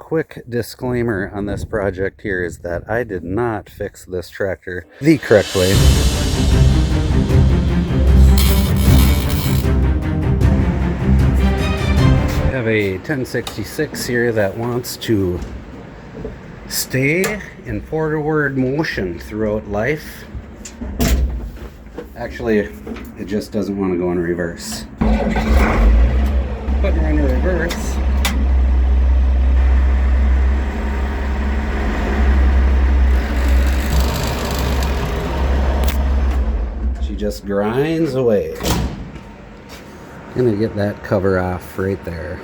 quick disclaimer on this project here is that I did not fix this tractor the correct way. I have a 1066 here that wants to stay in forward motion throughout life. Actually, it just doesn't want to go in reverse. Putting her in reverse. She just grinds away. Gonna get that cover off right there.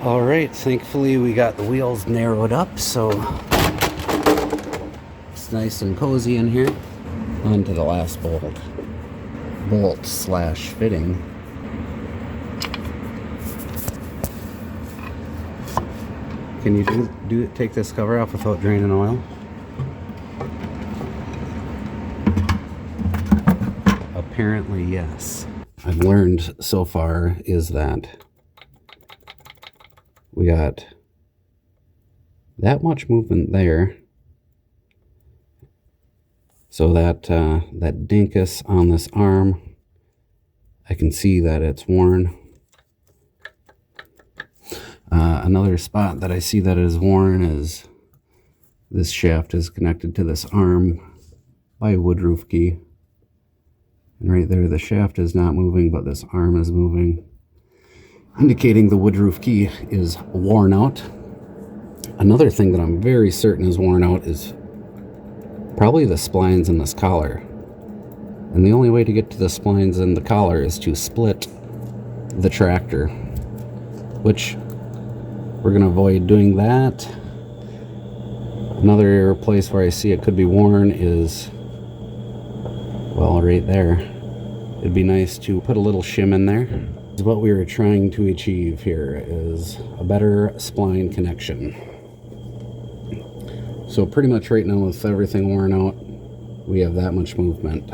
All right, thankfully we got the wheels narrowed up, so it's nice and cozy in here. On to the last bolt slash fitting. Can you take this cover off without draining oil? Apparently, yes. I've learned so far is that we got that much movement there, so that that dinkus on this arm, I can see that it's worn. Another spot that I see that is worn is this shaft is connected to this arm by a wood roof key. And right there, the shaft is not moving, but this arm is moving, indicating the wood roof key is worn out. Another thing that I'm very certain is worn out is probably the splines in this collar. And the only way to get to the splines in the collar is to split the tractor, which we're going to avoid doing that. Another place where I see it could be worn is, well, right there. It'd be nice to put a little shim in there. What we were trying to achieve here is a better spline connection. So pretty much right now, with everything worn out, we have that much movement.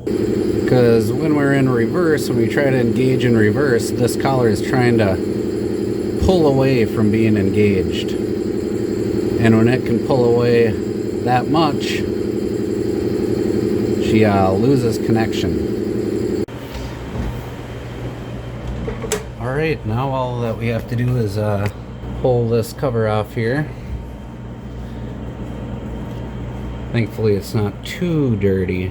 Because when we're in reverse, when we try to engage in reverse, this collar is trying to pull away from being engaged. And when it can pull away that much, she loses connection. Alright, now all that we have to do is pull this cover off here. Thankfully it's not too dirty.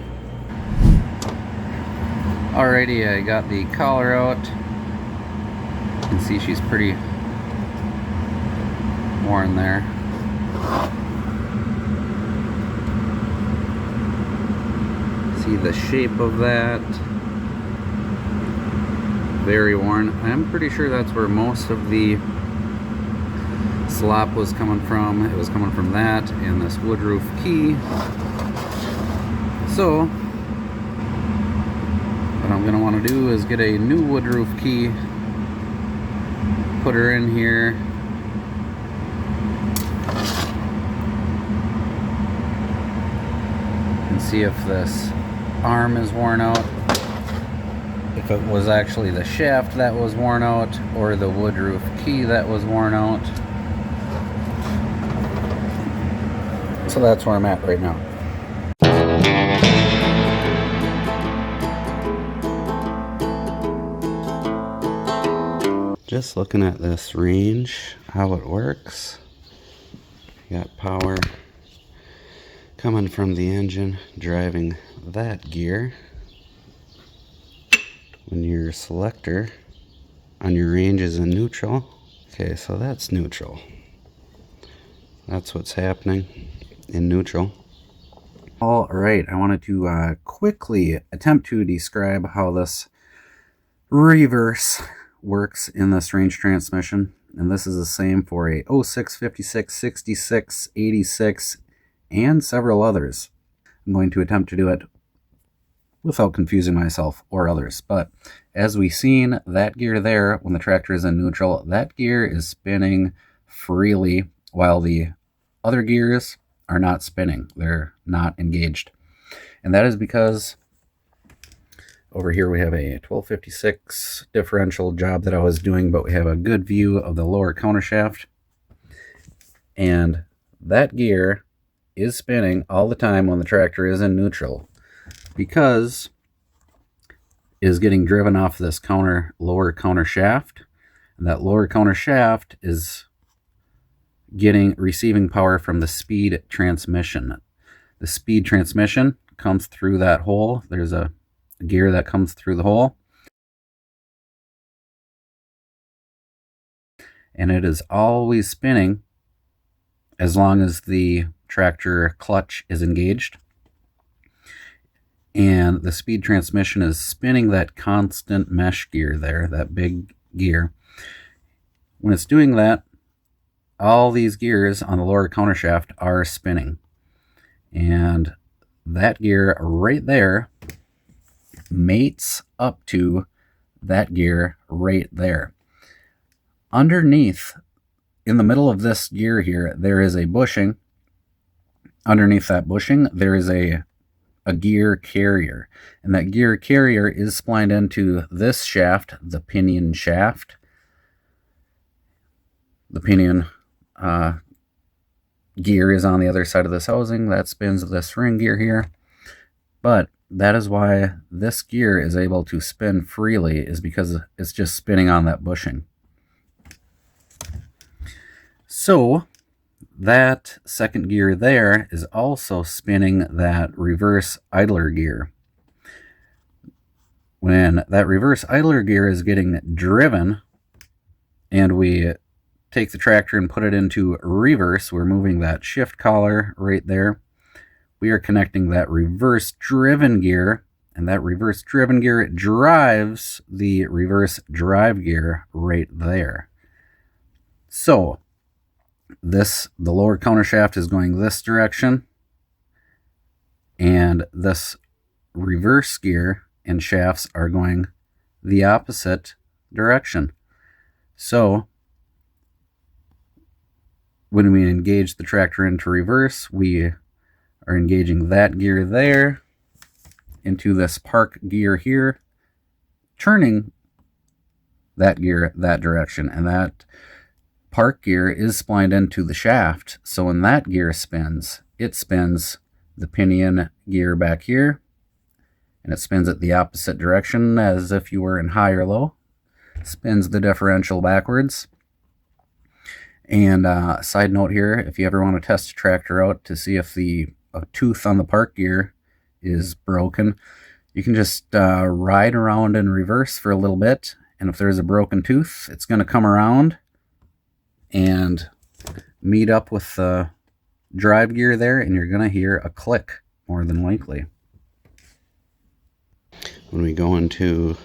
Alrighty, I got the collar out. You can see she's pretty worn there. See the shape of that. Very worn. I'm pretty sure that's where most of the slop was coming from. It was coming from that and this wood roof key. So what I'm going to want to do is get a new wood roof key, put her in here, and see if this arm is worn out, if it was actually the shaft that was worn out or the wood roof key that was worn out. So that's where I'm at right now. Just looking at this range, how it works. You got power coming from the engine driving that gear. When your selector on your range is in neutral. Okay, so that's neutral. That's what's happening in neutral. All right, I wanted to quickly attempt to describe how this reverse works in this range transmission. And this is the same for a 06, 56, 66, 86, and several others. I'm going to attempt to do it without confusing myself or others. But as we've seen, that gear there, when the tractor is in neutral, that gear is spinning freely while the other gears are not spinning. They're not engaged. And that is because over here we have a 1256 differential job that I was doing, but we have a good view of the lower countershaft. And that gear is spinning all the time when the tractor is in neutral, because it is getting driven off this lower counter shaft. And that lower counter shaft is receiving power from the speed transmission. The speed transmission comes through that hole. There's a gear that comes through the hole, and it is always spinning as long as the tractor clutch is engaged. And the speed transmission is spinning that constant mesh gear there, that big gear. When it's doing that, all these gears on the lower countershaft are spinning. And that gear right there mates up to that gear right there. Underneath, in the middle of this gear here, there is a bushing. Underneath that bushing, there is a gear carrier. And that gear carrier is splined into this shaft, the pinion shaft. The pinion gear is on the other side of this housing that spins this ring gear here. But that is why this gear is able to spin freely, is because it's just spinning on that bushing. So that second gear there is also spinning that reverse idler gear. When that reverse idler gear is getting driven and we take the tractor and put it into reverse, we're moving that shift collar right there. We are connecting that reverse driven gear, and that reverse driven gear drives the reverse drive gear right there. So the lower countershaft is going this direction, and this reverse gear and shafts are going the opposite direction. So when we engage the tractor into reverse, we are engaging that gear there into this park gear here, turning that gear that direction. And that park gear is splined into the shaft. So when that gear spins, it spins the pinion gear back here, and it spins it the opposite direction as if you were in high or low. Spins the differential backwards. And side note here, if you ever want to test a tractor out to see if a tooth on the park gear is broken, you can just ride around in reverse for a little bit, and if there's a broken tooth, it's going to come around and meet up with the drive gear there, and you're going to hear a click more than likely. When we go into,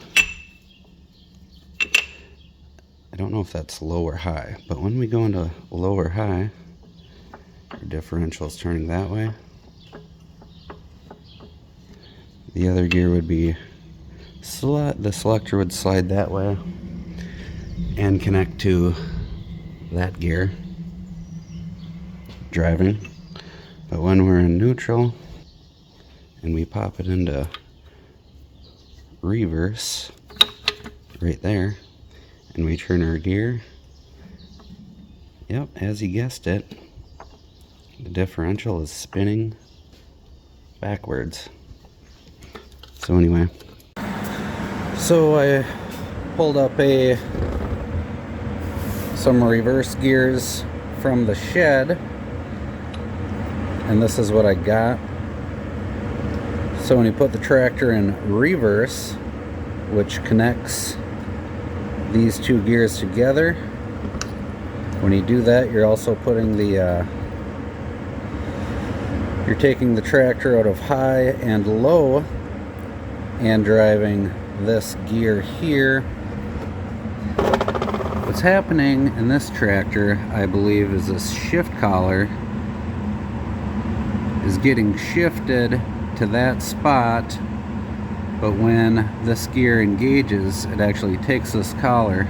I don't know if that's low or high, but when we go into low or high, our differential is turning that way. The other gear would be, the selector would slide that way and connect to that gear, driving. But when we're in neutral and we pop it into reverse right there, and we turn our gear, yep, as you guessed it, the differential is spinning backwards. So anyway, so I pulled up some reverse gears from the shed, and this is what I got. So when you put the tractor in reverse, which connects these two gears together, when you do that, you're also putting you're taking the tractor out of high and low and driving this gear here. What's happening in this tractor, I believe, is this shift collar is getting shifted to that spot, but when this gear engages, it actually takes this collar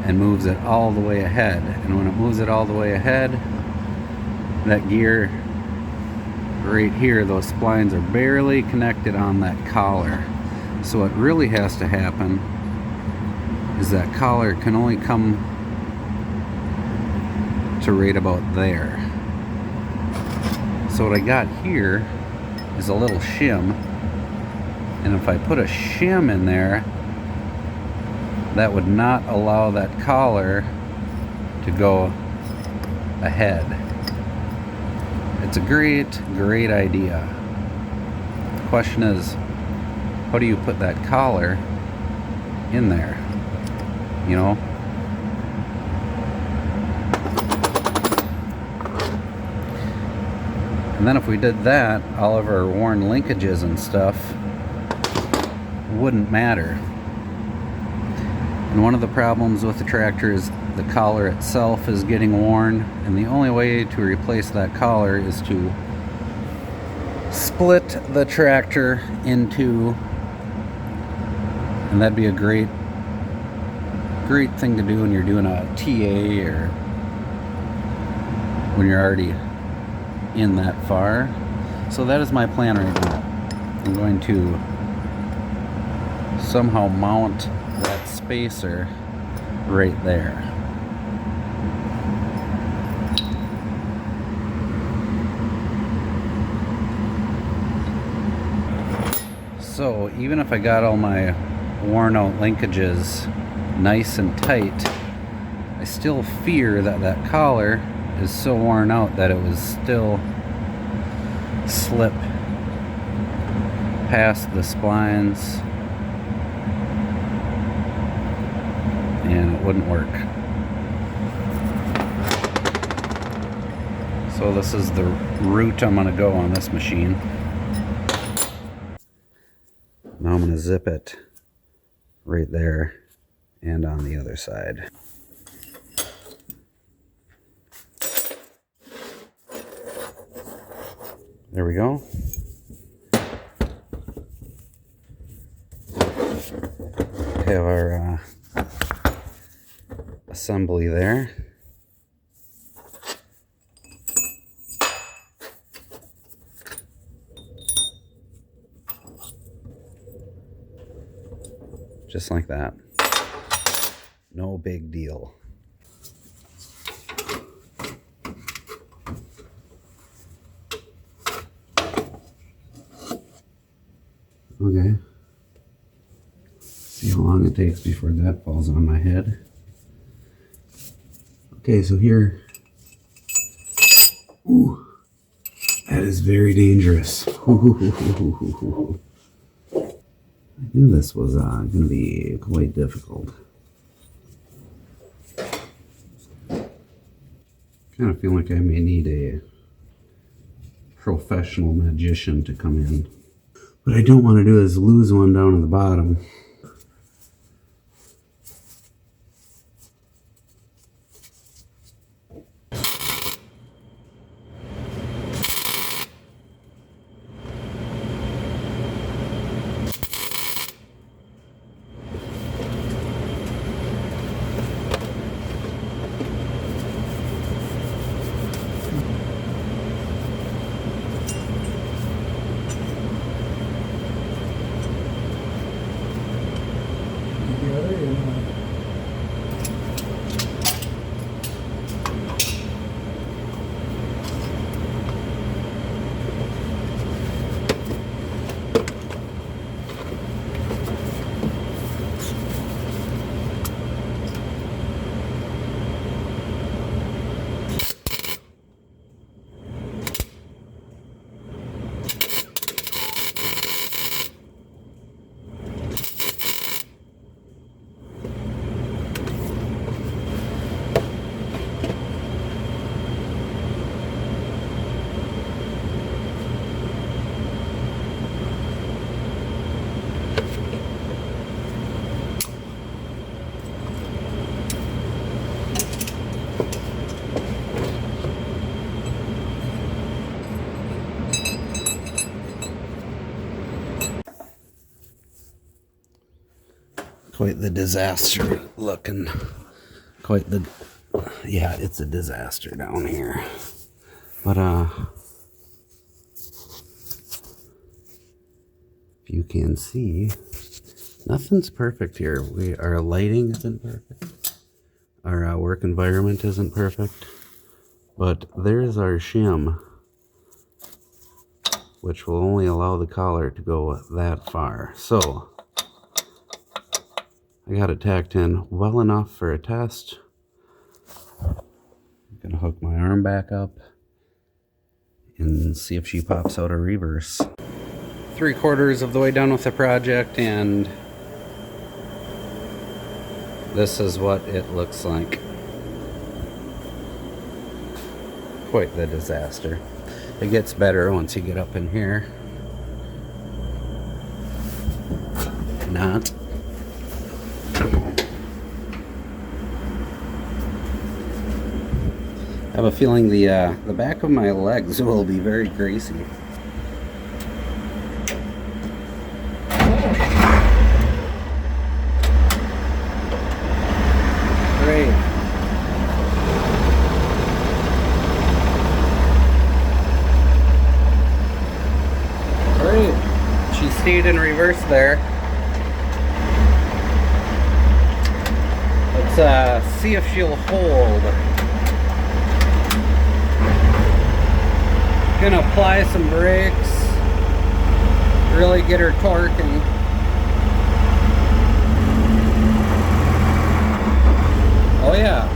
and moves it all the way ahead. And when it moves it all the way ahead, that gear right here, those splines are barely connected on that collar. So what really has to happen is that collar can only come to right about there. So what I got here is a little shim, and if I put a shim in there, that would not allow that collar to go ahead. It's a great idea. The question is, how do you put that collar in there? You know? And then if we did that, all of our worn linkages and stuff wouldn't matter. And one of the problems with the tractor is the collar itself is getting worn, and the only way to replace that collar is to split the tractor into, and that'd be a great thing to do when you're doing a TA or when you're already in that far. So that is my plan right now. I'm going to somehow mount that spacer right there. So even if I got all my worn out linkages nice and tight, I still fear that that collar is so worn out that it would still slip past the splines and it wouldn't work. So this is the route I'm going to go on this machine. Now I'm going to zip it right there and on the other side. There we go. Have our assembly there. Just like that. No big deal. Okay. See how long it takes before that falls on my head. Okay, so here. Ooh, that is very dangerous. Ooh. I knew this was going to be quite difficult. Kind of feel like I may need a professional magician to come in. What I don't want to do is lose one down at the bottom. Quite the disaster looking. Yeah, it's a disaster down here. But if you can see, Nothing's perfect here. Our lighting isn't perfect. Our work environment isn't perfect. But there's our shim, which will only allow the collar to go that far. So I got it tacked in well enough for a test. I'm gonna hook my arm back up and see if she pops out a reverse. 3/4 of the way done with the project, and this is what it looks like. Quite the disaster. It gets better once you get up in here. Not. I have a feeling the back of my legs will be very greasy. Great. Great. She stayed in reverse there. Let's see if she'll hold. Gonna apply some brakes, really get her torquing. Oh yeah.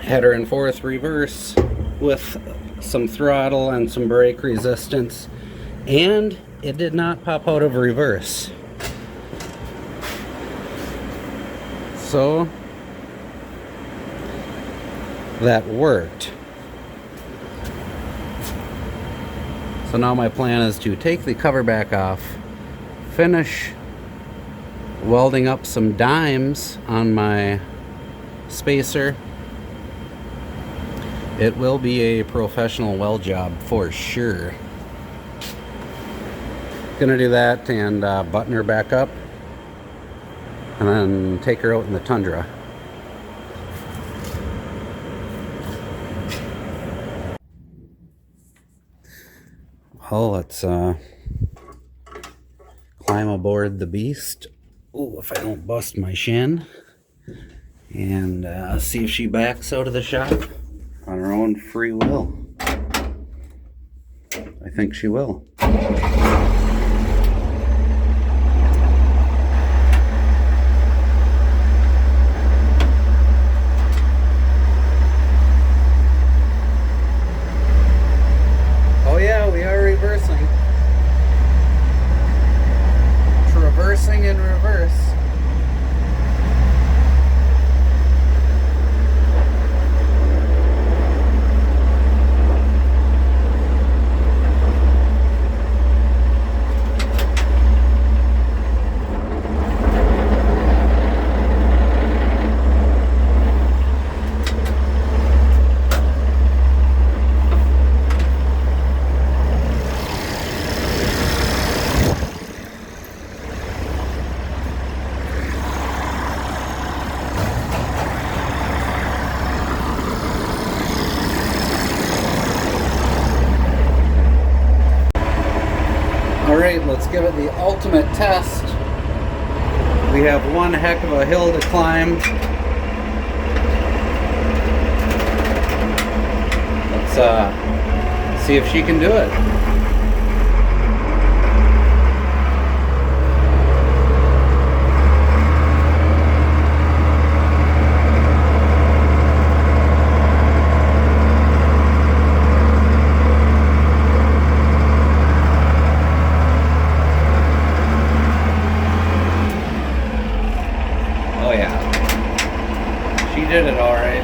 Had her in 4th reverse with some throttle and some brake resistance, and it did not pop out of reverse. So that worked. So now my plan is to take the cover back off, finish welding up some dimes on my spacer. It will be a professional weld job for sure. Gonna do that and button her back up and then take her out in the tundra. Well, let's climb aboard the beast. Oh, if I don't bust my shin. And see if she backs out of the shop on her own free will. I think she will. Oh yeah, we are reversing. Traversing in reverse. Alright, let's give it the ultimate test. We have one heck of a hill to climb. Let's see if she can do it. Oh yeah, she did it all right.